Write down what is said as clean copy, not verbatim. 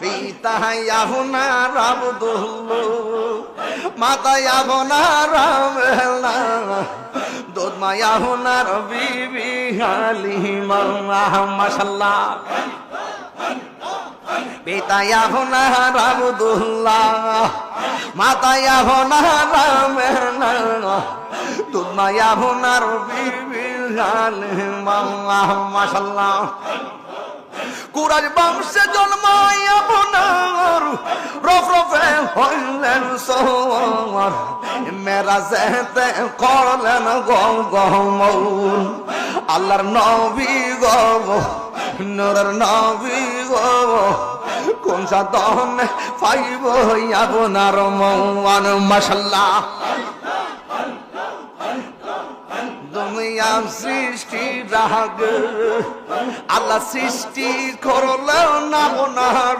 পিতা আপনার আব্দুল্লাহ, মাতা আপনার আমেনা, দুধ মা আপনার বিবি হালিমা। মাশাআল্লাহ। পিতা আপনার আব্দুল্লাহ, মাতা আপনার আমেনা, দুধ মা আপনার বিবি হালিমা। মাশাআল্লাহ। কুরাজ বংশে জন্মায় আপনার রফরফে হইলেন সওয়ার, মেরাজেতে করলেন গমন। আল্লাহর নবী গো, নূরের নবী গো, কোন সাধনে পাইব আপনার মন। মাশাআল্লাহ। দুনিয়া সৃষ্টি রাগ, আল্লাহ সৃষ্টি করলেন আপনার